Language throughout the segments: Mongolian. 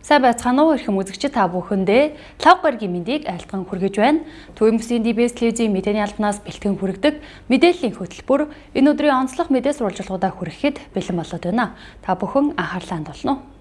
Сайн байцгаана уу эрхэм үзэгчид та бүхэндээ лав гарагийн мэндийг айлтган хүргэж байна. Төвийн бүсийн DBS телевизийн мэдээний албанаас бэлтгэн хүргэдэг мэдээллийн хөтөлбөр энэ өдрийн онцлог мэдээ сурвалжлагуудаа хүрэхэд бэлэн болоод байна. Та бүхэн анхаарлаа хандуулна уу?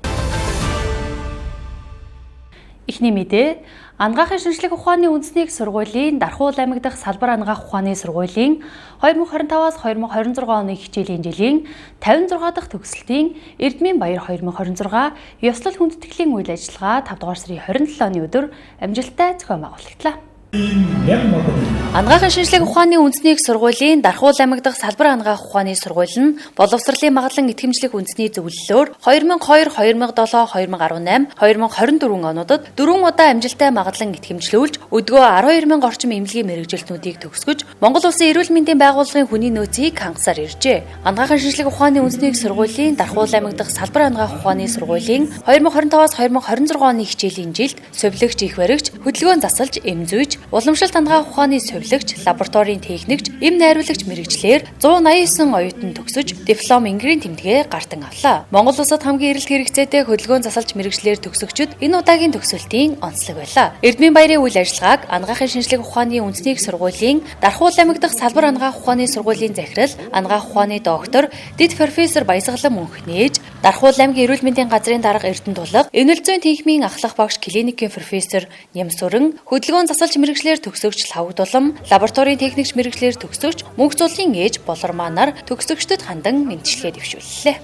Эхний мэдээ Ангаахын шинжлэх ухааны үндэсний сургуулийн Дархуул аймаг дахь салбар ангаах ухааны сургуулийн 2025-аас 2026 оны хичээлийн жилийн 56 дахь төгсөлтийн Эрдмийн Баяр 2026 ёслол хүндэтгэлийн үйл ажиллагаа 5 дугаар сарын 27-ны өдөр амжилттай зохион байгуулагдлаа. Ангаахын шинжлэх ухааны үндэсний сургуулийн Дархуул аймаг дахь салбар ангаах ухааны сургууль нь боловсролын магадлан итгэмжлэх үндэсний зөвлөлөөр 2002, 2007, 2018, 2024 онуудад 4 удаа амжилттай магадлан итгэмжлүүлж өдгөө 12,000 орчим эмнэлгийн мэргэжилтнүүдийг төгсгөж Монгол Улсын эрүүл мэндийн байгууллагын хүний нөөцийг хангасаар иржээ. Ангаахын шинжлэх ухааны үндэсний сургуулийн Дархуул аймаг дахь салбар ангаах ухааны сургуулийн 2025-аас 2026 оны хичээлийн жилд совилогч их баригч, хөдөлгөөн засалж, эмзүйч, уламжлалт ангаах ухааны совилогч, лабораторийн техникч, эм найруулагч мэргэжлэр 189 оюутан төгсөж диплом ингэрийн тэмдгээ гартан авлаа. Монгол улсад хамгийн эрэлт хэрэгцээтэй хөдөлгөөн засалж мэргэжлэр төгсөгчд энэ удаагийн төгсөлтийн онцлог байлаа. Эрдмийн Баярын үйл ажиллагааг Ангаахын шинжлэх ухааны үндэсний сургуулийн Дархуул аймаг дахь салбар ангаах ухааны сургуулийн захирал, ангаах ухааны доктор, дэд профессор Баясгалан мөнх нээж, Дархуул аймгийн эрүүл мэндийн газрын дарга Эрдэнэ Тулга, эмнэлэг зүйн тэнхимийн ахлах багш клиникийн профессор Нямсүрэн, хөдөлгөөн засалж мэргэжлэр төгсөгч Лавдулам, лабораторийн техникч мэргэжлэр төгсөгч Мөнх Зулын ээж Болорманаар төгсөгчдөд хандан мэндчилгээ дэвшүүллээ.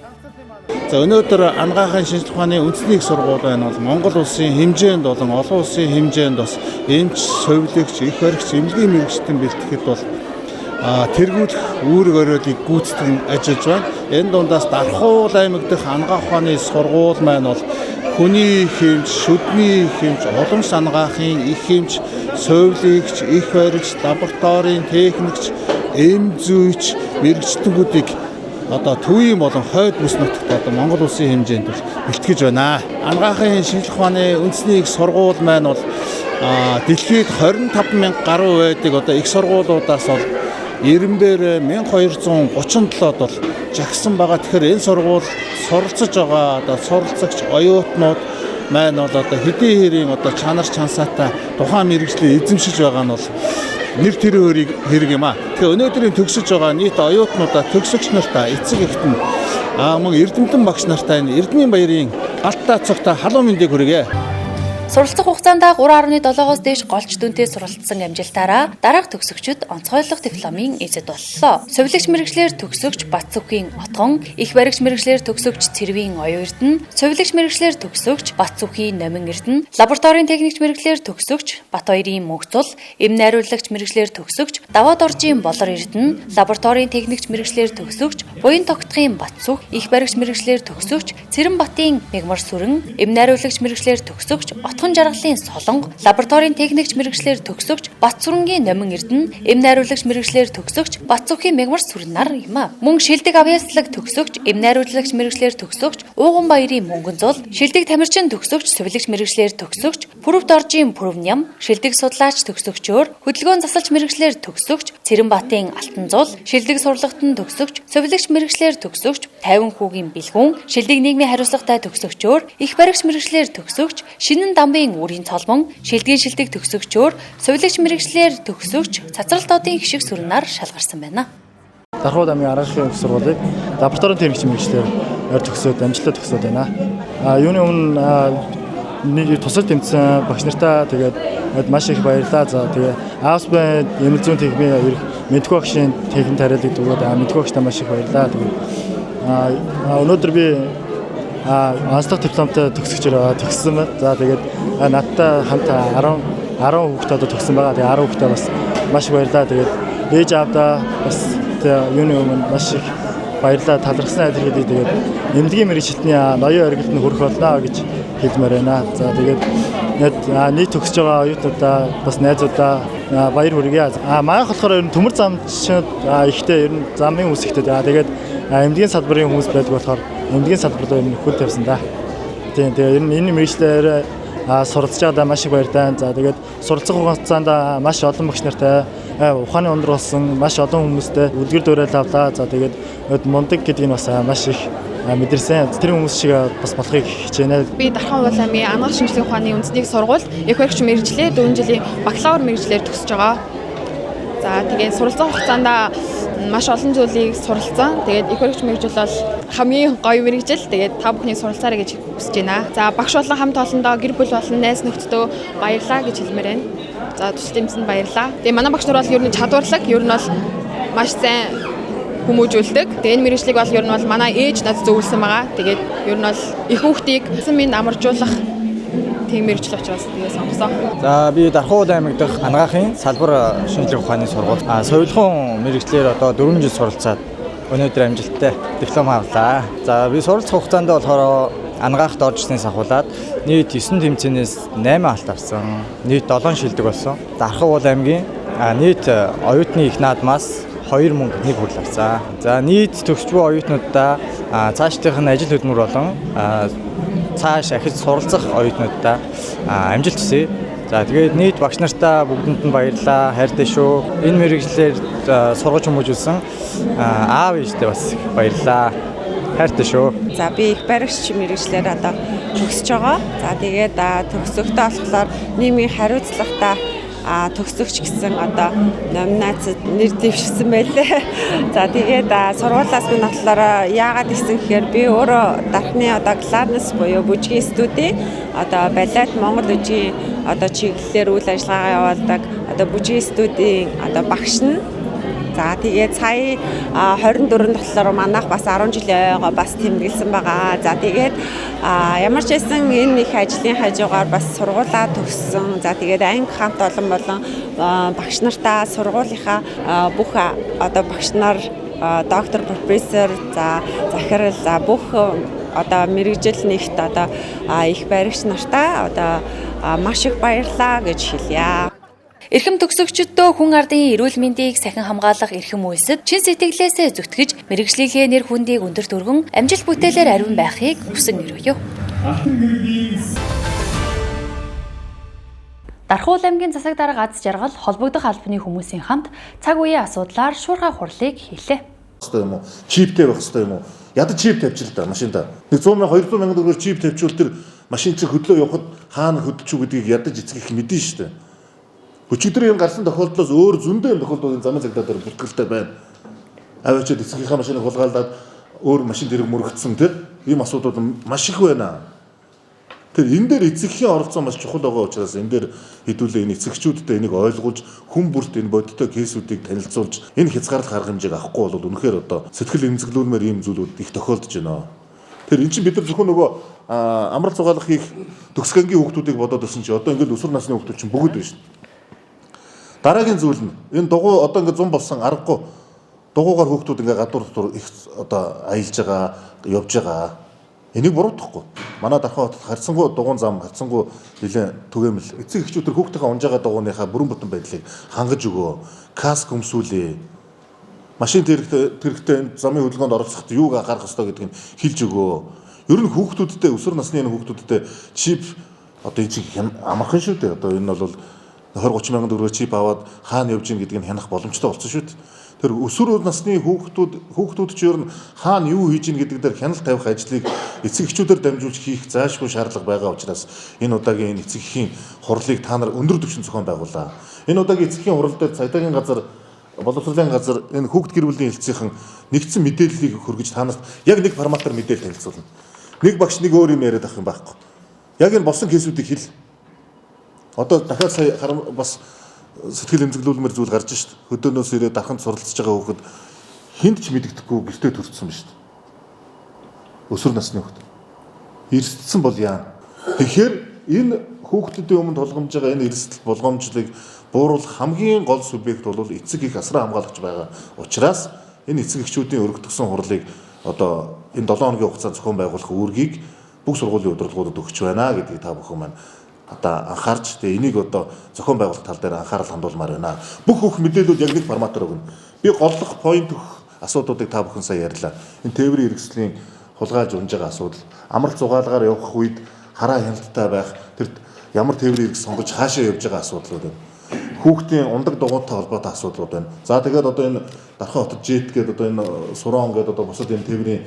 За өнөөдөр Ангаахын шинжлэх ухааны үндэсний сургууль байна бол Монгол улсын хэмжээнд болон олон улсын хэмжээнд бас эмч, совилогч, их баригч, эмнэлгийн мэргэжлэн бэлтгэхэд бол тэргүүлэх үүрэг оройлыг гүйцэтгэн ажиллаж байна. Энэ дундаас Дархуул аймаг дахь ангаах ухааны сургууль маань бол хүний хэмж, шүдний хэмж, уламж ангаахын их хэмж, совилогч, их баригч, лабораторийн техникч, эмзүйч мэргэжлэгүүдийг одоо төвийн болон хойд бүс нутагт одоо Монгол улсын хэмжээнд бэлтгэж байна. Ангаахын шинжлэх ухааны үндэсний сургууль маань бол дэлхийд 25,000 гаруй байдаг одоо их сургуулиудаас бол 90-ээр 1237-д бол жагсан байгаа. Тэгэхээр энэ сургууль суралцж байгаа одоо суралцагч оюутнууд маань бол одоо хэдийн хэрийн одоо чанар чансаатай тухайн мэргэжлийг эзэмшиж байгаа нь бол нэр төрийн хэрэг юм аа. Тэгэхээр өнөөдрийн төгсөж байгаа нийт оюутнуудаа төгсөгч нартаа эцэг эхтэн мөн эрдэмтэн багш нартай энэ Эрдмийн Баярын алттай цогтой халуун мэндийг хүргэе. Суралцах хугацаанд 3.7-оос дээш голч дүнтэй суралцсан амжилтаараа дараах төгсөгчид онцгойлох дипломын эзэд боллоо. Совилогч мэргэжлэр төгсөгч Батцүхийн Отгон, их баригч мэргэжлэр төгсөгч Цэрвийн Оюун Эрдэнэ, совилогч мэргэжлэр төгсөгч Батцүхийн Номин Эрдэнэ, лабораторийн техникч мэргэжлэр төгсөгч Батбаярын Мөнх Зул, эм найруулагч мэргэжлэр төгсөгч Даваа Доржийн Болор Эрдэнэ, лабораторийн техникч мэргэжлэр төгсөгч Буян Тогтхын Батцүх, их баригч мэргэжлэр төгсөгч Цэрэнбатын Мегмар Сүрэн, эм найруулагч мэргэжлэр төгсөгч Отхон жаргалын Солонго, лабораторийн техникч мэргэжлэр төгсөгч Батсүрэнгийн Номин Эрдэнэ, эм найруулагч мэргэжлэр төгсөгч Батцүхийн Мегмар Сүрэн нар юм а. Мөн шилдэг авьяаслаг төгсөгч, эм найруулагч мэргэжлэр төгсөгч Ууган Баярын Мөнгөн Зул, шилдэг тамирчин төгсөгч, совилогч мэргэжлэр төгсөгч Пүрэв Доржийн Пүрэв Ням, шилдэг судлаач төгсөгчөөр хөдөлгөөн засалж мэргэжлэр төгсөгч Цэрэнбатын Алтан Зул, шилдэг сурлагтан төгсөгч, совилогч мэргэжлэр төгсөгч 50 хүүгийн бэлгүүн, шилдэг нийгмийн хариуцлагатай төгсөгчөөр их баригч мэргэжлэр төгсөгч Шинэн Дамбын үрийн цолмон, шилдэг төгсөгчөөр совилогч мэргэжлэр төгсөгч Цацралтуудын хишиг сүрнээр шалгарсан байна. Дархуул аймгийн ангаахын сургуулийг лабораторийн техникч мэргэжлэр төгсөөд амжилттай төгсөөд байна. Юуны өмнө тусал тэмцсэн багш нартаа тэгээд маш их баярлалаа. За тэгээд ААСБ эмнэлэг зүйн техникийн ерх мэдгүй багшийн техник тариалыг дүгөөд мэдгүй багштай маш их баярлалаа. Тэгээд өнөөдөр би онцлог дипломтой төгсөгчөөр төгссөн байна. За тэгээд надтай хамт 10 хүүхэд одоо төгссөн байгаа. Тэгээд 10 хүүхдээ бас маш баярлалаа. Тэгээд ээж аавдаа бас юуны өмнө маш их баярлалаа. Талархсан илэрхийлээ. Тэгээд эмнэлгийн мэргэжилтний ноён оргилд нь хүрэх болно гэж хэлмээр байна. За тэгээд нийт төгсөж байгаа оюутнуудаа бас найзуудаа баяр хүргэе. Манайх болохоор ер нь төмөр замчид ихтэй ер нь замын хүмүүс ихтэй. Тэгээд эмнэлгийн салбарын хүмүүс байдаг болохоор эмнэлгийн салбарт ер нь хөл тавьсан да. Тэгээд ер нь энэ мэргэжлээр суралцж байгаадаа маш их баяртай. За тэгээд суралцах хугацаанд маш олон багш нартай ухааны өндөр болсон маш олон хүмүүстэй үлгэр дуурайл авлаа. За тэгээд мундаг гэдэг нь бас маш их мэдэрсэн. Тэр хүмүүс шиг бас болохыг хичээнэ. Би Дархан уул аймгийн анагаах шинжилгээ ухааны үндэсний сургууль их баригч мэргэжлээ 4 жилийн бакалавр мэргэжлээр төгсөж байгаа. За тэгээд суралцах хугацаанд маш олон зүйлийг суралцсан. Тэгээд их баригч мэргэжил бол хамгийн гоё мэргэжил. Тэгээд та бүхний суралцаарай гэж хүсэж байна. За багш болон хамт олондоо гэр бүл болон найз нөхдөдөө баярлалаа гэж хэлмээр байна. За туслах эмзэнд баярлалаа. Тэгээд манай багш нар бол ер нь чадварлаг, ер нь бол маш сайн хүмүүжүүлдэг. Тэгээд энэ мэргэжлийг бол ер нь бол манай ээж над зөвлөсөн байгаа. Тэгээд ер нь бол их хүүхдийг минь амаржуулах тийм мэргэжил учраас тэгээд сонгосон. За би Дархан аймаг дахь анагаахын салбар шинжилгээ ухааны сургууль соёлхон мэргэжлэр одоо 4 жил суралцаад өнөөдөр амжилттай диплом авлаа. За би суралцах хугацаанд болохоор анагаахт оржснээс ахуулаад нийт 9 тэмцээнээс 8 алт авсан. Нийт 7 шилдэг болсон. Дархан аймгийн нийт оюутны их наадмаас 2 мөнгө 1 хүрэл авсан. За нийт төгсч буй оюутнуудаа цаашдынх нь ажил хөдөлмөр болон цааш ахиж суралцах оюутнуудаа амжилт хүсье. За тэгээд нийт багш нартаа бүгдэнд нь баярлалаа. Хайртай шүү. Энэ мэргэжлээр сургаж хүмүүжүүлсэн аав ээжтэй бас баярлалаа. Хайртай шүү. За би их баригч мэргэжлэр одоо төгсөж байгаа. За тэгээд төгсөختөө болохоор нийгмийн хариуцлагатай төгсөгч гэсэн одоо номинацид нэр дэвшсэн байлээ. За тэгээд сургуулиас минь болохоор яагаад гэсэн гэхээр би өөрөө Дархны одоо Gladness буюу бүжгийн студийн одоо балет Монгол бүжгийн одоо чиглэлээр үйл ажиллагаа явуулдаг одоо бүжгийн студийн одоо багш нь. За тэгээд сая 24-нд болохоор манайх бас 10 жилийн ойгоо бас тэмдэглэсэн байгаа. За тэгээд ямар ч байсан энэ их ажлын хажуугаар бас сургуулаа төгссөн. За тэгээд анги хамт олон болон багш нартаа сургуулийнхаа бүх одоо багш нар доктор, профессор, за захирал бүх одоо мэргэжил нэгт одоо их баригч нартаа одоо маш их баярлалаа гэж хэлье. Эрхэм төгсөгчдөө хүн ардын эрүүл мэндийг сахин хамгаалах эрхэм үйлсэд чин сэтгэлээсээ зүтгэж мэргэжлийнхээ нэр хүндийг өндөрт өргөн амжилт бүтээлээр ариун байхыг хүсэн өрөөё. Дархан аймгийн засаг дарга аз жаргал холбогдох албаны хүмүүсийн хамт цаг үеийн асуудлаар шуурхай хурлыг хийлээ. Юм уу? Чиптэй байх хэрэгтэй юм уу? Ядаж чип тавьчих л да машинда. 100 сая 200 сая төгрөгөөр чип тавьчихвал тэр машин чинь хөдлөө явахад хаана хөдлөж үү гэдгийг ядаж эцгийх мэдэн шүү дээ. Өчигдөр юм гарсан тохиолдлоос өөр зөндөө юм тохиолдлын замын цагдаа дээр бүртгэлтэй байна. Аваачаад эцгийнхээ машиныг хулгайлаад өөр машин дэрэг мөрөгдсөн тэр ийм асуудууд маш их байна. Тэр энэ дээр эцэгхийн оролцоо маш чухал байгаа учраас энэ дээр хэдүүлээ энэ эцэгчүүдтэй энийг ойлгуулж хүн бүрт энэ бодиттой кейсүүдийг танилцуулж энэ хязгаарлах арга хэмжээг авахгүй бол үнэхээр одоо сэтгэл эмзэглүүлмээр ийм зүйлүүд их тохиолдож байна. Тэр эн чинь бид нар зөвхөн нөгөө амрал зугаалах хийх төгсгөнгийн хүүхдүүдийг бодоод байсан чи одоо ингээд өсвөр насны хүүхдүүд чинь бүгд байна шүү дээ. Дараагийн зүйл нь энэ дугуй одоо ингээд 100 болсон аргагүй дугуйгаар хүүхдүүд ингээд гадуур дотор их одоо аялж байгаа, явж байгаа. Энийг буруутгахгүй. Манай Дархан хотод харьцангуй дугуйн зам, харьцангуй нэлээд түгээмэл. Эцэг эхчүүд төр хүүхдийнхээ унж байгаа дугуйныхаа бүрэн бүтэн байдлыг хангаж өгөө. Каск өмсүүлээ. Машин тэрэгтэй замын хөдөлгөөнд оролцоход юуг гаргах ёстой гэдгийг хэлж өгөө. Ер нь хүүхдүүдтэй өсвөр насны хүүхдүүдтэй чип одоо энэ чинь амархан шүү дээ. Одоо энэ бол 20-30 мянган төгрөгөөр чип аваад хаана явж гин гэдгийг хянах боломжтой болсон шүү дээ. Тэр өсвөр насны хүүхдүүд ч ер нь хаана юу хийж гин гэдэг дээр хяналт тавих ажлыг эцэг эхчүүдээр дамжуулж хийх заашгүй шаардлага байгаа учраас энэ удаагийн энэ эцэгхийн хурлыг та нар өндөр түвшин зохион байгуулаа. Энэ удаагийн эцэгхийн хурал дээр цагдаагийн газар, боловсролын газар энэ хүүхд гэр бүлийн хэлтсийнхэн нэгдсэн мэдээллийг хүргэж та нарт яг нэг форматаар мэдээлэл танилцуулна. Нэг багш нэг өөр юм яриад авах юм байхгүй. Яг энэ болсон кейсүүдийг хэл. Одоо дахиад сая бас сэтгэл эмзэглүүлмээр зүйл гарч шít. Хөдөөнөөс ирээд Дарханд суралцж байгаа хүүхэд хинт ч мэддэхгүй гэртээ төрчихсөн ба шít. Өсвөр насны хүүхэд. Эрсдсэн бол яа. Тэгэхээр энэ хүүхдүүдийн өмнө тулгамж байгаа энэ эрсдэл болгоомжлыг бууруулах хамгийн гол субъект бол эцэг их асран хамгаалагч байгаа. Учираас энэ эцэг эхчүүдийн өргөдгсөн хурлыг одоо энэ 7 хоногийн хугацаанд зохион байгуулах үүргийг бүх сургуулийн удирдлагуудад өгч байна гэдгийг та бүхэн маань одоо анхаарч тэгээ энийг одоо зохион байгуулах тал дээр анхаарал хандуулмаар байна. Бүх мэдээлэлүүд яг нэг форматаар өгнө. Би голлох point өгөх асуудлуудыг та бүхэн сая ярьлаа. Энэ тээврийн хэрэгслийн хулгайлж унж байгаа асуудал, амралт зугаалгаар явах үед хараа хяналттай байх, тэр ямар тээврийн хэрэгс сонгож хаашаа явж байгаа асуудлууд байна. Хүүхдийн ундаг дугуйтай холбоотой асуудлууд байна. За тэгээд одоо энэ Дархан хотод JET гэдэг одоо энэ Сурон гэдэг одоо бусад энэ тээврийн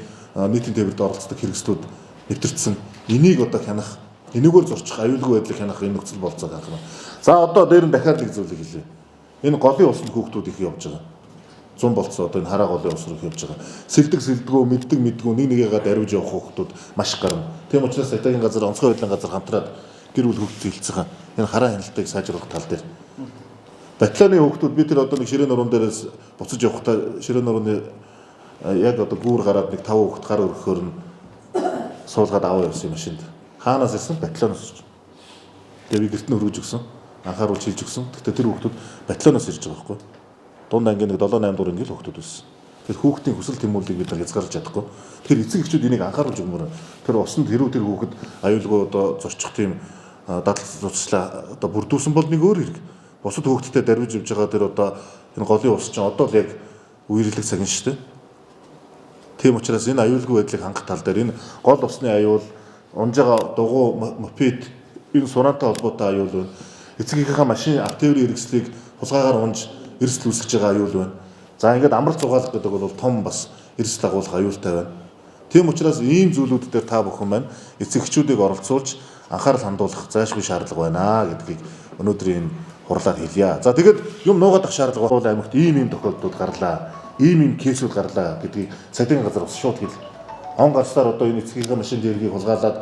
нийтийн тээврт оролцдог хэрэгслүүд нэвтэрсэн. Энийг одоо хянах, энийгээр зурчих аюулгүй байдлыг хянах энэ нөхцөл болцоог харах юм. За одоо дээр нь дахиад нэг зүйлийг хэлье. Энэ голын усны хүүхдүүд их явж байгаа. 100 болцоо одоо энэ хараа голын ус руу явж байгаа. Сэлдэггүй, мэддэггүй нэг нэгийгээ дарвиж явах хүүхдүүд маш гарна. Тийм учраас Сайтагийн газар, онцгой байдлын газар хамтраад гэр бүл хөгжил хилцэх энэ хараа хяналтыг сайжруулах тал дээр. Батлааны хүүхдүүд би тэр одоо нэг ширээ нуруунд дээрээс буцаж явахдаа ширээ нурууны яг одоо гүүр гараад нэг 5 хүүхд гар өргөхөөр нь суулгаад аваа явсан машинд. Хаанаас ирсэн? Батлаанаас. Тэгээ би гэрт нь хөргөж өгсөн. Анхааруулж хэлж өгсөн. Гэхдээ тэр хүүхдүүд Батлаанаас ирж байгаа байхгүй. Дунд ангийн нэг 7 8 дугаар ингээл хүүхдүүд байсан. Тэр хүүхдийн хүсэл тэмүүллийг бид хязгаарлаж чадахгүй. Тэр эцэг эхчүүд энийг анхааруулж өгмөр. Тэр усанд хэрүү тэр хүүхэд аюулгүй одоо зорчих тийм дадал зурчлаа одоо бүрдүүлсэн бол нэг өөр хэрэг. Бусад хүүхдтэй дарвиж явж байгаа тэр одоо энэ голын ус чинь одоо л яг үеирлэх цаг нь шүү дээ. Тийм учраас энэ аюулгүй байдлыг хангах тал дээр энэ гол усны аюул, унжаага дугуй, мопед энэ сураантай холбоотой аюул байна. Эцэгийнхээ машин автоврын хэрэгслийг хулгайгаар унж эрсдэл үүсгэж байгаа аюул байна. За ингээд амралт зугаалах гэдэг бол том бас эрсдэл агуулах аюултай байна. Тийм учраас ийм зүйлүүд дээр та бүхэн маань эцэгчүүдийг оролцуулж анхаарал хандуулах зайлшгүй шаардлага байна гэдгийг өнөөдрийн хурлаар хэлье. За тэгээд юм нуугадах шаардлага бол аймагт ийм тохиолдлууд гарлаа. Ийм кейсүүд гарлаа гэдгийг Сайтагийн газар бас шууд хэл. Он гарцлаар одоо энэ эцгийнхээ машин дээргийг хулгайлаад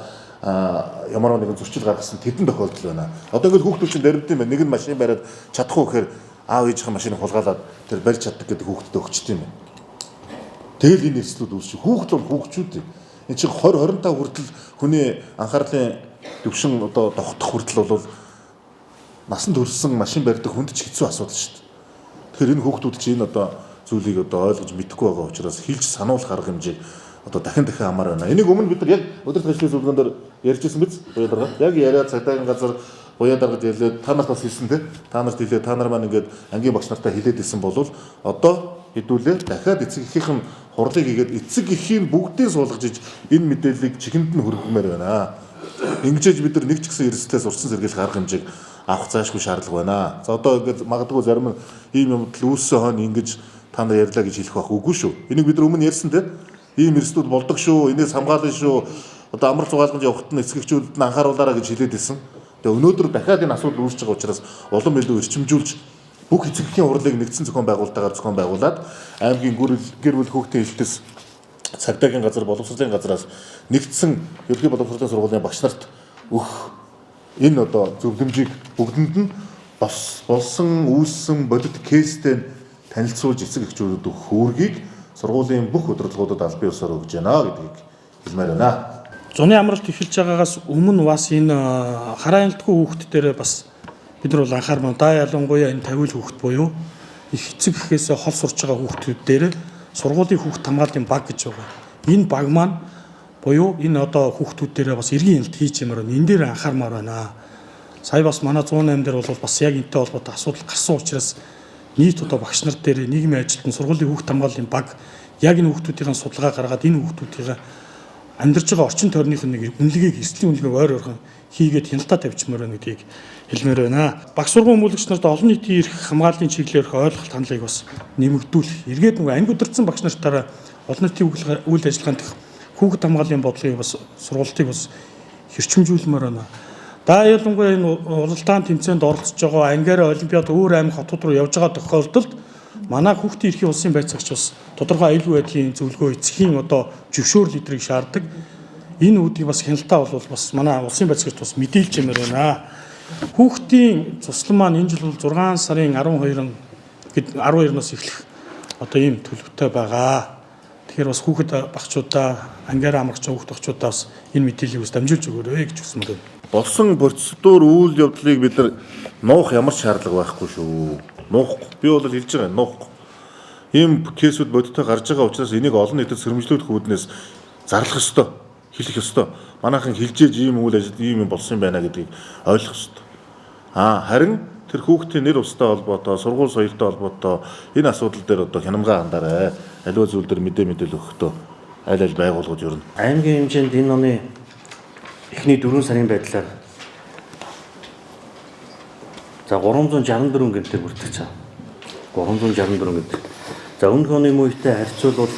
ямар нэгэн зөрчил гаргасан тэдэн тохиолдол байна. Одоо ингээд хүүхдүүд чинь даримт юм байна. Нэг нь машин бариад чадахгүй гэхээр аав ээжийнхээ машиныг хулгайлаад тэр барьж чаддаг гэдэг хүүхдэд өгчт юм байна. Тэгэл энэ эрсдлүүд үүсчих. Хүүхд бол хүүхчүүд. Энэ чинь 20 25 хүртэл хүний анхаарлын төвшин одоо дохтох хүртэл бол насанд хүрсэн машин барьдаг хүнд ч хэцүү асуудал шүү дээ. Тэгэхээр энэ хүүхдүүд чинь энэ одоо зүйлийг одоо ойлгож мэдэхгүй байгаа учраас хилж сануулах арга хэмжээг одоо дахин хамаар байна. Энийг өмнө бид нар яг өдөрт ажлын сүлгэн дээр ярьжсэн биз? Буяа дарга. Яг яриад Сайтагийн газар буяа даргад хэлээд та нарт бас хэлсэн те. Та нарт хэлээ та нар маань ингээд ангийн багш нартай хэлээд исэн болвол одоо хэдүүлээ дахиад эцэг эхийн хурлыг хийгээд эцэг эхийн бүгдийг суулгаж иж энэ мэдээллийг чихэнд нь хүргэмээр байна. Ингэж бид нар нэг ч гэсэн эрсдлээс урьдчилан сэргийлэх арга хэмжээг авах зайлшгүй шаардлага байна. За одоо ингээд магадгүй зарим ийм юмдл үүссэн хойно ингэж та нар ярьлаа гэж хэлэх байх үгүй шүү. Энийг бид нар өмнө ярьсан те. Ийм эрсдлүүд болдог шүү. Энээс хамгаална шүү. Одоо амралт зугаалганд явахад нь эцэгчүүдэд нь анхааруулаарай гэж хэлээд ирсэн. Тэгээ өнөөдөр дахиад энэ асуудал үүсэж байгаа учраас улам илүү эрчимжүүлж бүх эцэгхийн хурлыг нэгдсэн зохион байгуулалтаар зохион байгуулад аймгийн гэр бүл хүүхдийн хилтэс Сайтагийн газар боловсролын газраас нэгдсэн ерөнхий боловсролын сургуулийн багш нарт өгөх энэ одоо зөвлөмжийг бүгдэнд нь болсон үүссэн бодит кейстэй танилцуулж эцэг эхчүүдэд өгөх үүргийг сургуулийн бүх удирдлагуудад аль бие усаар өгж байна гэдгийг хэлмээр байна. Зуны амралт эхэлж байгаагаас өмнө бас энэ хараа хяналтгүй хүүхд дээр бас бид нар бол анхаармаа. Да ялангуяа энэ 50 хүүхд буюу их эцэг эхээс хол сурч байгаа хүүхдүүд дээр сургуулийн хүүхд хамгааллын баг гэж байгаа. Энэ баг маань буюу энэ одоо хүүхдүүд дээр бас эргэн хяналт хийж юмар байна. Энэ дээр анхаармаар байна. Сая бас манай 108 дээр бол бас яг энэтэй холбоотой асуудал гарсан учраас нийт одоо багш нар дээр нийгмийн ажилтан сургуулийн хүүхд хамгааллын баг яг энэ хүүхдүүдийн судалгаа гаргаад энэ хүүхдүүдийн амьдарч байгаа орчин тойрных нэг үнэлгээг эслийн үнэлгээг ойр ойрхон хийгээд хяналтаа тавьчмаар байна гэдгийг хэлмээр байна. Багш сургууль хүмүүлэгч нарт олон нийтийн эрх хамгааллын чиглэлээр ойлголт хандлагыг бас нэмэгдүүлэх. Эргээд нөгөө анги удирдсан багш нартаараа олон нийтийн үйл ажиллагаанд хүүхд хамгааллын бодлогыг бас сургалтыг бас хэрчимжүүлмээр байна. Да ялангуяа энэ уралдаан тэмцээнд оролцож байгаа ангиараа олимпиад өөр аймаг хотууд руу явж байгаа тохиолдолд манай хүүхдийн эрхийн улсын байцаагч бас тодорхой аюулгүй байдлын зөвлөгөө эцгийн одоо зөвшөөрөл эдрийг шаарддаг. Энэ үүдийг бас хяналтаа бол бас манай улсын байцаагч бас мэдээлж юмэр байна. Хүүхдийн цуслан маань энэ жил бол 6 сарын 12-ноос эхлэх одоо ийм төлөвтэй байгаа. Тэгэхээр бас хүүхэд багчуудаа ангиараа амрагч хүүхэд багчуудаа бас энэ мэдээллийг бас дамжуулж өгөөрэй гэж хүсмээр байна. Болсон процедур үйл явдлыг бид нар нуух ямар ч шаардлага байхгүй шүү. Нуухгүй. Би бол хэлж байгаа нуухгүй. Ийм кейсүүд бодиттой гарч байгаа учраас энийг олон нийтэд сэрэмжлүүлэх үүднээс зарлах ёстой. Хэлэх ёстой. Манайхан хэлжээж ийм үйл ажиллагаа ийм юм болсон байна гэдгийг ойлгох ёстой. Харин тэр хүүхдийн нэр устай холбоотой, сургууль соёлтой холбоотой энэ асуудал дээр одоо хянамгаа хандаарай. Аливаа зүйл дээр мэдээлэл өгөхдөө аль байгууллагууд юу нэ. Аймгийн хэмжээнд энэ оны эхний 4 сарын байдлаар за 364 гэнтэй бүртгэж байгаа. 364 гэнтэй. За өмнөх оны муутай харьцуулбал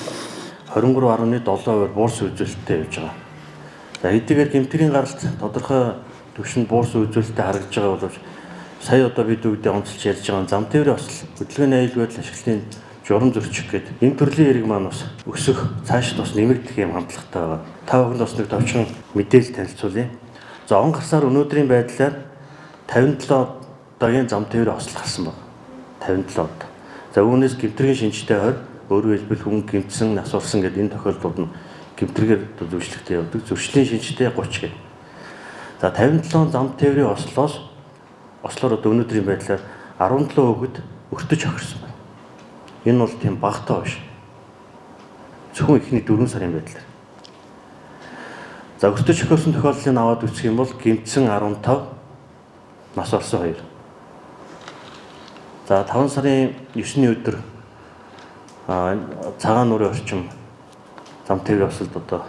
23.7% буурс үзүүлэлттэй явж байгаа. За эдгээр гэмтгэрийн гаралт тодорхой түвшинд буурс үзүүлэлттэй харагдж байгаа боловч сая одоо бид үүдээ онцолж ярьж байгаа зам тээврийн осол, хөдөлгөөний аюул байдал ашиглалтын журам зөрчих гээд энэ төрлийн хэрэг маань бас өсөх, цаашд бас нэмэгдэх юм хандлагатай байгаа. Та бүхэнд бас нэг товчхон мэдээлэл танилцуулъя. За он гарсаар өнөөдрийн байдлаар 57 одоогийн зам тээврийн осол гарсан байна. 57 од. За үүнээс гэмтэргийн шинжтэй хойд өөрөөр хэлбэл хүн гэмтсэн, насварсан гэдэг энэ тохиолдлууд нь гэмтэргээр зөвшлөгтэй явдаг. Зөвшлийн шинжтэй 30 гэдэг. За 57 зам тээврийн ослоор одоо өнөөдрийн байдлаар 17 хүүхэд өртөж хохирсон байна. Энэ бол тийм багтаа биш. Зөвхөн эхний 4 сарын байдлаар. За өртөж хохирсон тохиолдлыг аваад үзэх юм бол гэмтсэн 15, нас орсон 2. За 5 сарын 9-ний өдөр цагаан нуурын орчим зам тээврийн осолд одоо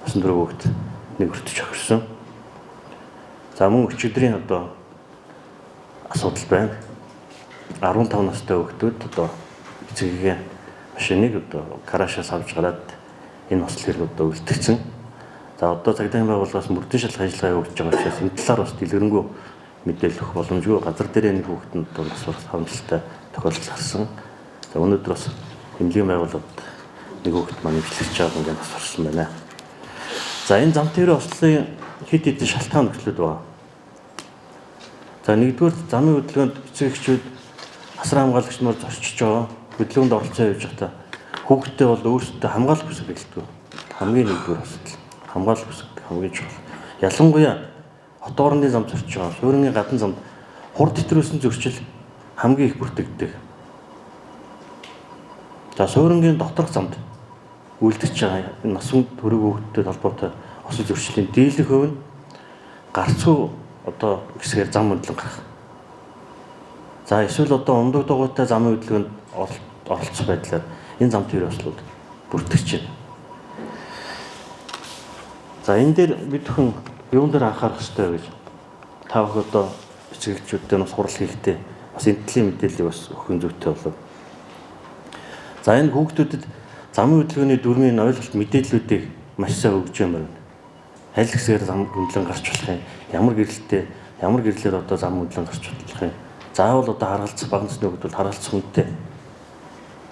34 хүүхэд нэг өртөж хохирсон. За мөн өчигдрийн одоо асуудал байна. 15 настай хүүхдүүд одоо эцэгийнхээ машиныг одоо гараашаас авч гараад энэ осол хэрэг одоо үлдгэсэн. За одоо цагдаагийн байгууллагаас мөрдөн шалгах ажиллагаа явуулж байгаа учраас энэ талаар бас дэлгэрэнгүй мэдээлэл өгөх боломжгүй. Газар дээр нэг хүүхэд нь одоо нас барах харамсалтай тохиолдол гарсан. За өнөөдөр бас эмнэлгийн байгууллагад нэг хүүхэд маань имжлэгч байгаа ингээд нас барсан байна. За энэ зам тээврийн ослын хэд хэдэн шалтгаан нөхцлүүд байна. За нэгдүгээр замын хөдөлгөөнд эцэг эхчүүд асар хамгаалагч нар зорчиж байгаа. Хөдөлгөөнд оролцоо явж байхдаа хүүхдтэй бол өөрсдөө хамгаалах хүсэг билдэг. Хамгийн нэгдүгээр асуудал. Хамгаалах хүсэг хамгийн чухал. Ялангуяа хот орны зам зорчиж байгаа. Суурингийн гадна замд хурд тэтрүүлсэн зөрчил хамгийн их бүртгэгддэг. За суурингийн доторх замд үлдэж байгаа энэ насан туршид хүүхдтэй холбоотой осол зөрчлийн дийлэнх хувь нь гарцгүй одоо хэсгээр зам хөдлөн гарах. За эсвэл одоо ундаг дугуйтай замын хөдөлгөөнд оролцох байдлаар энэ зам тээврийн ослууд бүртгэж байна. За энэ дээр бид бүхэн юун дээр анхаарах ёстой гэж та бүхэн одоо эцэгчүүдтэй бас хурал хийхдээ бас энэ төрлийн мэдээллийг бас өгөх зүйтэй болов. За энэ хүүхдүүдэд замын хөдөлгөөний дүрмийн ойлголт мэдээллүүдийг маш сайн өгж юм байна. Аль хэсгээр зам хөдлөн гарч болох юм, ямар гэрлэлээр одоо зам хөдлөн гарч болох юм. Заавал одоо харгалзах баг насны хүүхдүүд харгалзах хүнтэй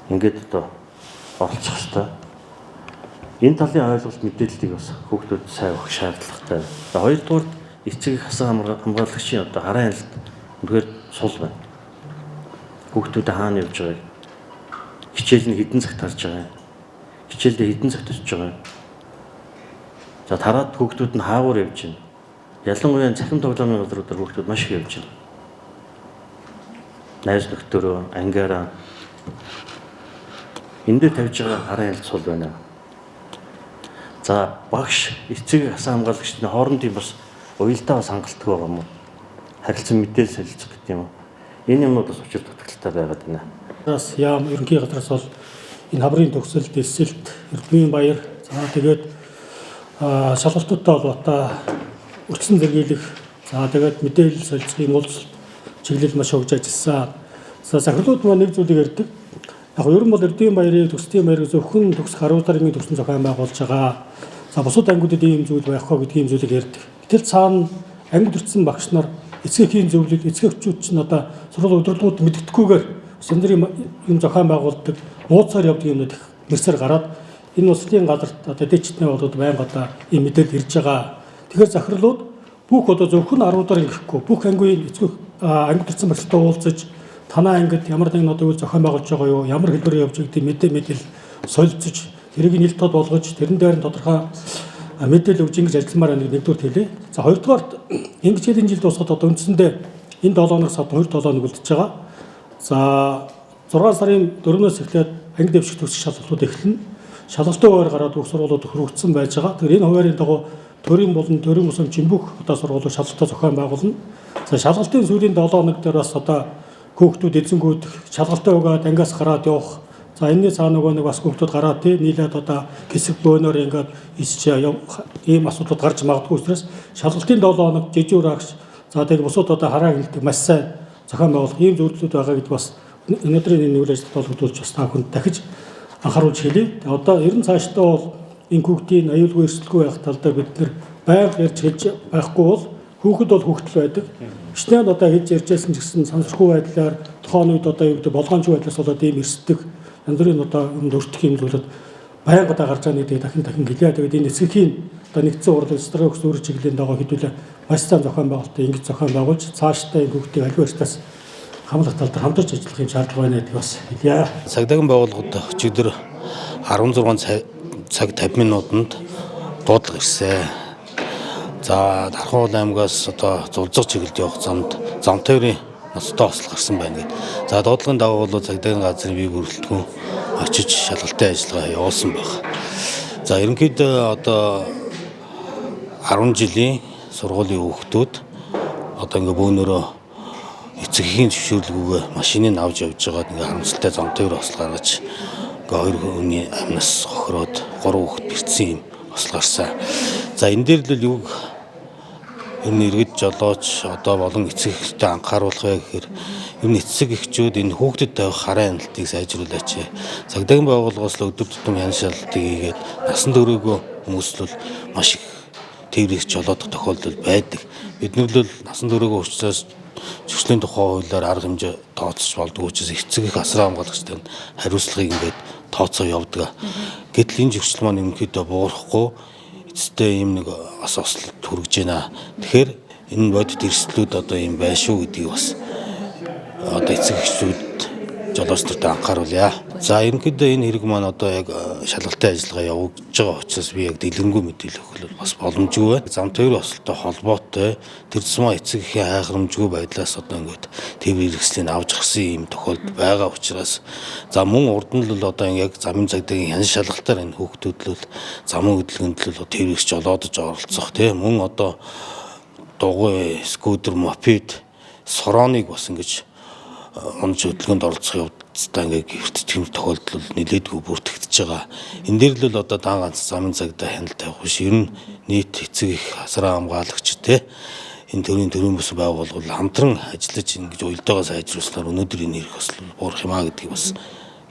ингээд одоо оролцох ёстой. Энэ талын ойлголт мэдээллийг бас хүүхдүүд сайн өгөх шаардлагатай. За хоёрдугаар эцэг их хасан хамгаалагчийн одоо хараа хяналт үнэхээр сул байна. Хүүхдүүд хаана явж байгааг, хичээл нь хэдэн цагт харж байгаа юм, хичээлдээ хэдэн цагт очиж байгаа юм. За тараад хүүхдүүд нь хаагуур явж байна. Ялангуяа цахим тоглоомын газруудаар хүүхдүүд маш их явж байна. Найз нөхдөөрөө, ангиараа энэ дээр тавьж байгаа хараа хяналт сул байна. За багш, эцэг хасан хамгаалагчдын хоорондын бас уялдаа бас хангалттай байгаа юм уу? Харилцан мэдээлэл солилцох гэдэг юм уу? Энэ юмнууд бас учир дутагдaltaй байгаад байна. Бас яам ерөнхий газраас бол энэ хаврын төгсөл, дэлсэлт, эрдмийн баяр, за тэгээд шалгалтуудтай холбоотой өрчсөн зэргийлэх, за тэгээд мэдээлэл солилцохын уулзалт чиглэл маш хөгж ажилласан. За захирлууд маань нэг зүйлийг ярьдаг. Яг нь ер нь бол эрдмийн баярыг төслийн баярыг зөвхөн төгс харуу дараагийн төгсөн зохион байгуулж байгаа. За бусад ангиудад ийм зүйл байхгүй гэдгийг ийм зүйлийг ярьдаг. Гэтэл цаана ангид өртсөн багш нар эцгийн зөвлөлд эцэгчүүд ч одоо сургууль удирдлагууд мэддэхгүйгээр сэндрийн юм зохион байгуулдаг, нууцаар явдаг юмнууд их мэрсээр гараад энэ улсын газарт одоо дэчтний болоод байнга одоо ийм мэдээлэл ирж байгаа. Тэгэхээр захирлууд бүх одоо зөвхөн 10 дараа ингэхгүй бүх ангиуд эцэг ангид өртсөн багштай уулзаж танаа ангид ямар нэгэн одоо үйл зохион байгуулж байгаа юу, ямар хэлбэрээр явж байгаа гэдэг мэдээлэл солилцож тэрийг нэлт тод болгож тэрэн дээр нь тодорхой мэдээлэл өгж ингэж ажилламаар байна нэгдүгээр хэлээ. За хоёрдугаарт ингэж хэдэн жил дуусгаад одоо үндсэндээ энэ 7 хоног сад 2-7 хоног үлдчихэж байгаа. За 6 сарын 4-өөс эхлээд анги дэвших төсөх шалгалтууд эхэлнэ. Шалгалтын хуваар гараад бүх сургуулиуд хөрвөгдсөн байж байгаа. Тэгэхээр энэ хуваарийн дагуу төрийн болон төрийн мөсөмчийн бүх одоо сургуулиуд шалгалтаа зохион байгуулна. За шалгалтын сүүлийн 7 хоног дээр бас одоо хүүхдүүд эзэнгүүд шалгалтаа өгөөд ангиас гараад явах. За энэний цаана нөгөө нэг бас хүүхдүүд гараад нийлээд одоо хэсэг бөөнөр ингээд исч ийм асуудлууд гарч магадгүй учраас шалгалтын 7 хоног жижиг агш за тэгээд бусад одоо хараа хяналтыг маш сайн зохион байгуулах ийм зөвлөлүүд байгаа гэдг бас өнөөдрийн энэ үйл ажиллагаанд холбогдуулж бас та бүхэнд дахиж анхааруулж хэлье. Одоо ер нь цаашдаа бол энэ хүүхдийн аюулгүй эрсдэлгүй байх тал дээр бид нэр байнга ярьж хэлж байхгүй бол хүүхэд бол хүүхдэл байдаг. Бичнээд одоо хийж ярьжсэн ч гэсэн сансрахгүй байдлаар тухайн үед одоо юу гэдэг болгоомжгүй байдлаас болоод ийм эрсдэх янз бүрийн одоо юмд өртөх юм зүйлүүд байнга одоо гарч байгаа нэг дахин гэлээ. Тэгээд энэ эцгийн одоо нэгдсэн урал стратегик өөрчлөлт чиглэлийн дагуу хэдүүлээ маш сайн зохион байгуулалтыг ингэж зохион байгуулж цаашдаа энэ хүүхдийн аливаа эрсдэлээс хамлах тал дээр хамтарч ажиллахын шаардлага байна гэдгийг бас хэлье. Цагдаагийн байгууллагууд өчигдөр 16 цаг 50 минутанд дуудлага ирсэн. За Дархан аймгаас одоо зулцэг чиглэлд явах замд зам тээврийн ноцтой осол гарсан байна гэдэг. За дуудлагын дагуу бол цагдаагийн газрын бие бүрэлдэхүүн очиж шалгалтын ажиллагаа явуулсан байна. За ерөнхийдөө одоо 10 жилийн сургуулийн хүүхдүүд одоо ингээ бөөнөрөө эцгийн зөвшөөрлгүйгээр машиныг авч явж байгаад ингээ харамсалтай зам тээвэр осол гаргаж ингээ 2 хүний амнаас хохироод 3 хүүхэд бэртсэн юм осол гарсан. За энэ дээр л юу ер нь иргэд жолооч одоо болон эцэг эхчтэй анхааруулах вэ гэхээр ер нь эцэг эхчүүд энэ хүүхдэд тавих хараа хяналтыг сайжруулаач. Цагдаагийн байгууллагаас л өдөр тутам хяналт шалгалтыг хийгээд насан туршаагүй хүмүүс л маш их тээврийгч жолоодох тохиолдол байдаг. Бид нар л насан туршаагүй учраас зөвшөөрлөлийн тухай хуулиар арга хэмжээ тооцож болдог учраас эцэг их асраа хамгаалагчтай хариуцлагыг ингээд тооцоо явдаг. Гэтэл энэ зөвшөөрөл маань ерөнхийдөө буурахгүй эцэстээ ийм нэг ослолт хүргэж байна. Тэгэхээр энэ бодит эрсдлүүд одоо ийм байна шүү гэдгийг бас одоо эцэг эхчүүд жолооч нарт анхааруулъя. За ерөнхийдөө энэ хэрэг маань одоо яг шалгалтын ажиллагаа явуулж байгаа учраас би яг дэлгэрэнгүй мэдээлэл өгөх бас боломжгүй байна. Зам тээврийн осолтой холбоотой тэр тусмаа эцэг эхийн хайхрамжгүй байдлаас одоо ингээд тээврийн хэрэгслийг авч гисэн юм тохиолдол байгаа учраас за мөн урд нь л одоо яг замын цагдаагийн хяналт шалгалтаар энэ хүүхдүүд л замын хөдөлгөөнд л тээврийгч жолоодож оролцох тийм мөн одоо дугуй, скутер, мопед, сорооныг бас ингэж онц хөдөлгөөнд оролцох явдалтай ингээ гэрт тийм тохиолдол нэлээдгүй бүртгэж байгаа. Энэ дээр л одоо даан ганц замын цагдаа хяналт тавих биш. Ер нь нийт эцэг их асраа хамгаалагч те энэ төрийн бүс байгууллагууд хамтран ажиллаж ингэж уялдаагаа сайжруулснаар өнөөдөр энэ хэрэг бас буурах юмаа гэдгийг бас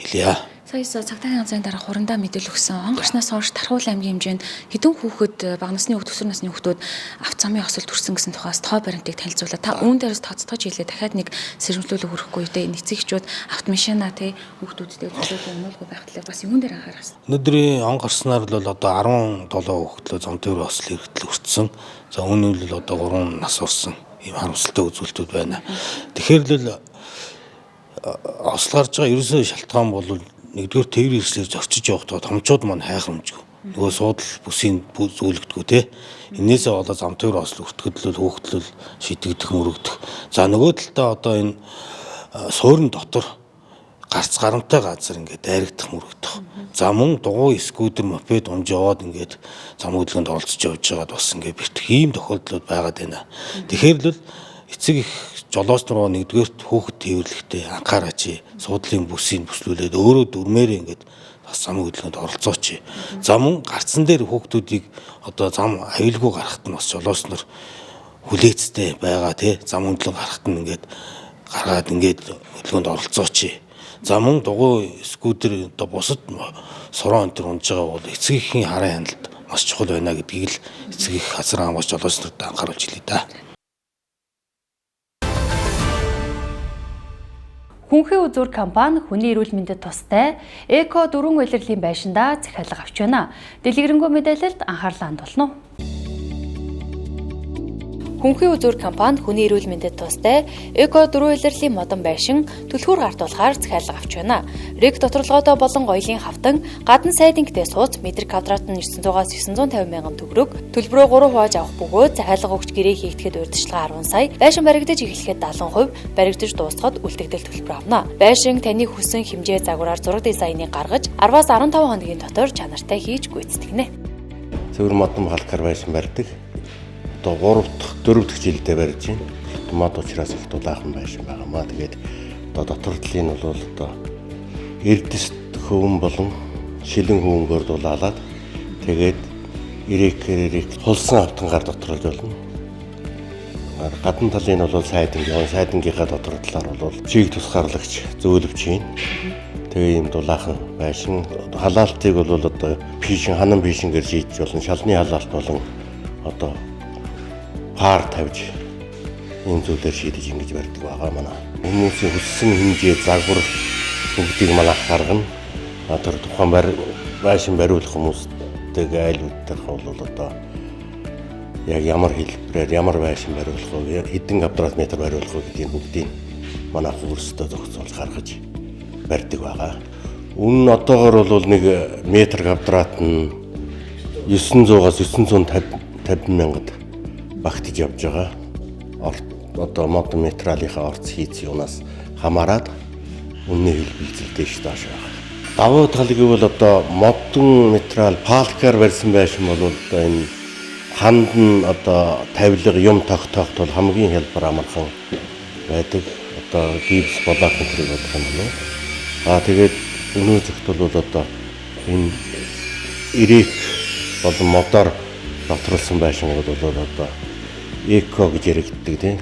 хэлье. Сая цагдаагийн газрын дараа хурандаа мэдээлэл өгсөн. Он гарснаас хойш Тархуул аймгийн хэмжээнд хэдэн хүүхэд бага насны хүүхд төсвөр насны хүүхдүүд авто замын осол төрсөн гэсэн тухаас тоо баримтыг танилцуулаад та үүн дээрээс тооцоож хэлээ дахиад нэг сэрэмжлүүлэг хүрэхгүй дээ. Эцэгчүүд автомашина тий хүүхдүүдтэй зөвлөлөө өнөөлгүй байх талаар бас юун дээр анхаарах хэрэгтэй. Өнөөдрийн он гарснаар л одоо 17 хүүхдлөө зам тээврийн осол хэрэгтэл өртсөн. За үүнийг л одоо 3 нас орсон ийм харамсалтай үзүүлэлтүүд байна. Тэгэхээр л осол гарч байгаа ерөөсөө шалтгаан бол нэгдүгээр тээврийн хэрэгслээр зорчиж явахдаа томчууд маань хайхрамжгүй. Нөгөө суудал бүсийн зүүлэгдэггүй те. Энээсээ болоод зам тээврийн осол өртгөдлөл хөөгдлөл шийдэгдэх мөрөгдөх. За нөгөө талдаа одоо энэ суурин дотор гарц гарамтай газар ингээд дайрагдах мөрөгдөх. За мөн дугуй скутер мопед унж яваад ингээд зам хөдөлгөөнд оролцож явж байгаад бас ингээд бэртэх ийм тохиолдлууд байгаад байна. Тэгэхээр л эцэг их жолооч нар нэгдүгээр хүүхэд тээвэрлэхдээ анхаараач. Суудлын бүсийг бүслүүлээд өөрөө дүрмээр ингээд бас зам хөдөлгөөнд оролцооч. За мөн гарцсан дээр хүүхдүүдийг одоо зам аюулгүй гарахт нь бас жолооч нар хүлээцтэй байгаа тий. Зам хөдөлгөөн гарахт нь ингээд гаргаад ингээд хөдөлгөөнд оролцооч. За мөн дугуй скутер одоо бусад сорон энэ унж байгаа бол эцэг эхийн хараа хяналт маш чухал байна гэдгийг л эцэг их хасраа хамгаалж жолооч нарт анхааруулж хэлье да. Хүнхээ үзүүр компани хүний эрүүл мэндэд тустай эко дөрвөн улирлын байшиндаа захиалга авч байна. Дэлгэрэнгүй мэдээлэлд анхаарлаа хандуулна уу? Хүнхээ үзүүр компани хүний эрүүл мэндэд тустай эко дөрвөн улирлын модон байшин түлхүүр гартуулахаар захиалга авч байна. Рэг доторлогоодоо болон гоёлын хавтан гадна сайдингтэй сууц метр квадрат нь 900-аас 950 мянган төгрөг төлбөрөө 3 хувааж авах бөгөөд захиалга өгч гэрээ хийгдэхэд урьдчилгаа 10 сая, байшин баригдаж эхлэхэд 70%, баригдаж дуусахад үлдэгдэл төлбөр авна. Байшин таны хүссэн хэмжээ загвараар зураг дизайныг гаргаж 10-аас 15 хоногийн дотор чанартай хийж гүйцэтгэнэ. Цэвэр модон халкар байшин барьдаг. Одоо 3 дахь жилдээ барьж байна. Мод учраас их дулаахан байшин байгаамаа. Тэгээд одоо дотор талын нь бол одоо эрдэс хөвөн болон шилэн хөвөнгөөр дулаалаад тэгээд ирээкэрийг хулсан автангаар доторолж болно. Гадна талын нь бол сайдингийнхаа дотор талаар бол чиг тусгаарлагч зөөлөвч юм. Тэгээ ийм дулаахан байшин халаалтыг бол одоо пишин ханан пишингээр шийдэж болно. Шалны халаалт болон одоо пар тавьж ийм зүйлээр шийдэж ингэж барьдаг байгаа манай. Хүмүүсийн хүссэн хэмжээ загвар бүгдийг манайх гаргана. Тэр тухайн байшин бариулах хүмүүстэйг айлуудтай бол одоо яг ямар хэлбэрээр ямар байшин бариулах вэ? Хэдэн квадрат метр бариулах вэ гэдгийг бүгдийг манайх өөрсдөө зохицуулж гаргаж барьдаг байгаа. Үнэн одоогор бол нэг метр квадрат нь 900-аас 950 мянгад багтаж явж байгаа. Одоо модон материалынхаа орц хийц юунаас хамаарат үнийн хэлбэлзэл дэш доош байгаа. Давуу тал гэвэл одоо модон материал палкаар барьсан байшин бол одоо энэ ханд нь одоо тавилга юм тогтоохт бол хамгийн хялбар амархан байдаг. Одоо гипс болоод хэрэг болох юм байна. Тэгээд өнөө зөвхт бол одоо энэ ирэх болон модоор доторлсон байшингууд бол одоо эко гэж яригддаг тийм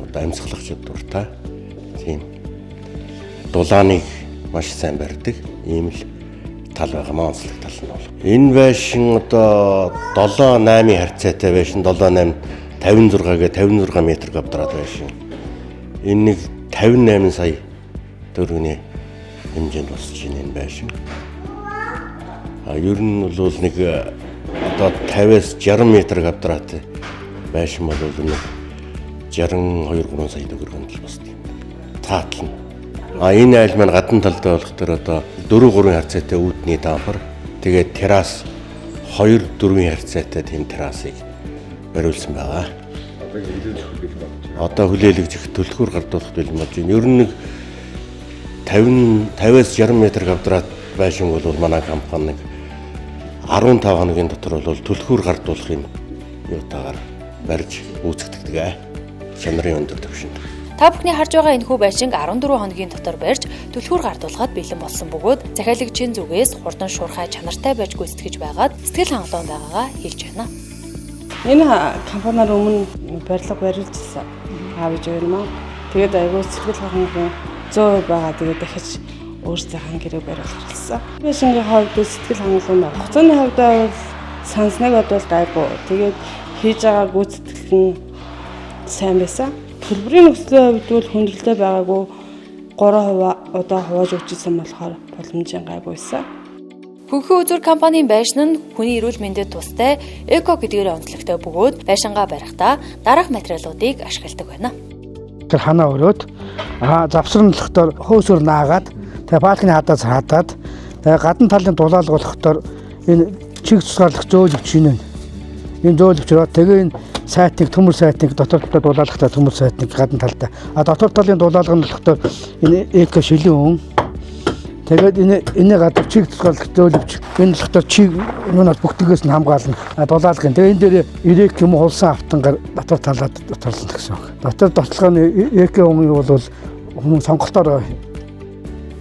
одоо амьсгалагчид дуртай тийм дулааныг маш сайн барьдаг ийм л тал байгаа маа онцлог тал нь бол. Энэ байшин одоо 7-8 харьцаатай байшин 7-8 56-гээ 56 метр квадрат байшин. Энэ нэг 58 сая төгрөгийн хэмжээнд босч ийн энэ байшин. Ер нь бол нэг одоо 50-аас 60 метр квадрат байшин бол нэг 62-3 сая төгрөгийн л босд юм. Таатал нь. Энэ айл маань гадна талдаа болох төр одоо 4-3 харьцаатай үүдний дампар тэгээд террас 2-4 харьцаатай тийм террасыг бариулсан байгаа. Одоо хүлээлгэж их төлхөөр гардуулах бэлэн болж байна. Ер нь нэг 50-аас 60 метр квадрат байшин бол манай компани нэг 15 хоногийн дотор бол төлхөөр гардуулах юм юутаагаар барьж үүсгдэг. Чанарын өндөр түвшинд. Та бүхний харж байгаа энэ хүү байшинг 14 хоногийн дотор барьж түлхүүр гардуулахад бэлэн болсон бөгөөд захиалагчийн зүгээс хурдан шуурхай чанартай байж гүйцэтгэж байгаад сэтгэл хангалуун байгаагаа хэлж байна. Энэ компаниар өмнө барилга барьжсэн аавж байна. Тэгээд айгүй сэтгэл хангалуун 100% байгаа. Тэгээд дахиж өөрсдийнхээ гэрээ бариулах болсон. Байшингийн хувьд сэтгэл хангалуун байна. Хугацааны хувьд бол сансныг бодвол гайгүй. Тэгээд хийж байгаа гүйцэтгэл нь сайн байсан. Төлбөрийн нөхцөлийн хувьд бол хүндрэлтэй байгаагүй 3% одоо хувааж өгчсэн болохоор боломжийн гайгүй байсан. Хөнхөн үзүр компанийн байшин нь хүний эрүүл мэндэд тустай эко гэдгээр онцлогтой бөгөөд байшингаа барихдаа дараах материалуудыг ашигладаг байна. Тэр ханаа өрөөд завсарлахтаар хөөсөр наагаад тэгээ балкны хадаас хадаад тэгээ гадна талын дулаалга болохтоор энэ чиг цусгаарлах зөөлөвч шинэ. Энэ зөөлөвчроо тэгээ энэ сайтыг төмөр сайтыг дотор дулаалгахтай төмөр сайтыг гадна талдаа. Дотор талын дулаалга нь болохтоор энэ эко шилийн өн. Тэгээд энэ гадар чиг цусгаарлах зөөлөвч энэ болохтоор чиг нүнад бүгдгээс нь хамгаална. Дулаалгын. Тэгээ энэ дээр ирэк юм хулсан автангаар дотор талаад доторлон гэсэн үг. Дотор доторлогын эко өн бол хүмүүс сонголтоор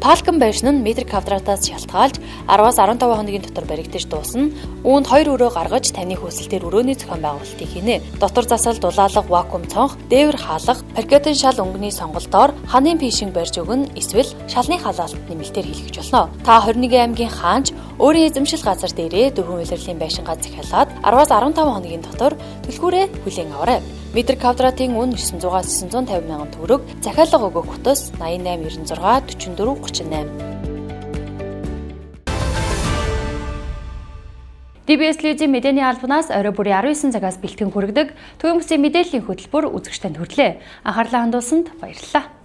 Палкан байшин нь метр квадратаас шалтгаалж 10-аас 15 хоногийн дотор баригдаж дуусна. Үүнд 2 өрөө гаргаж таны хүсэлтээр өрөөний зохион байгуулалтыг хийнэ. Дотор засал, дулаалга, вакуум цонх, дээвэр хаалга, паркетын шал өнгөний сонголтоор ханын пишинг барьж өгнө. Эсвэл шалны халаалт нэмэлтээр хийлгэж болно. Та 21 аймгийн хаанч өөрийн эзэмшил газар дээрээ дөрвөн улирлын байшингаа захиалаад 10-аас 15 хоногийн дотор түлхүүрээ хүлээн аваарай. Метр квадратын үн 900-аас 950 мянган төгрөг, захиалга өгөх утас 88 96 44 38. DBS телевизийн мэдээний албанаас орой бүрийн 19 цагаас бэлтгэн хүргэдэг Төвийн бүсийн мэдээллийн хөтөлбөр үзэгчдэнд хүргэлээ. Анхаарлаа хандуулсанд баярлалаа.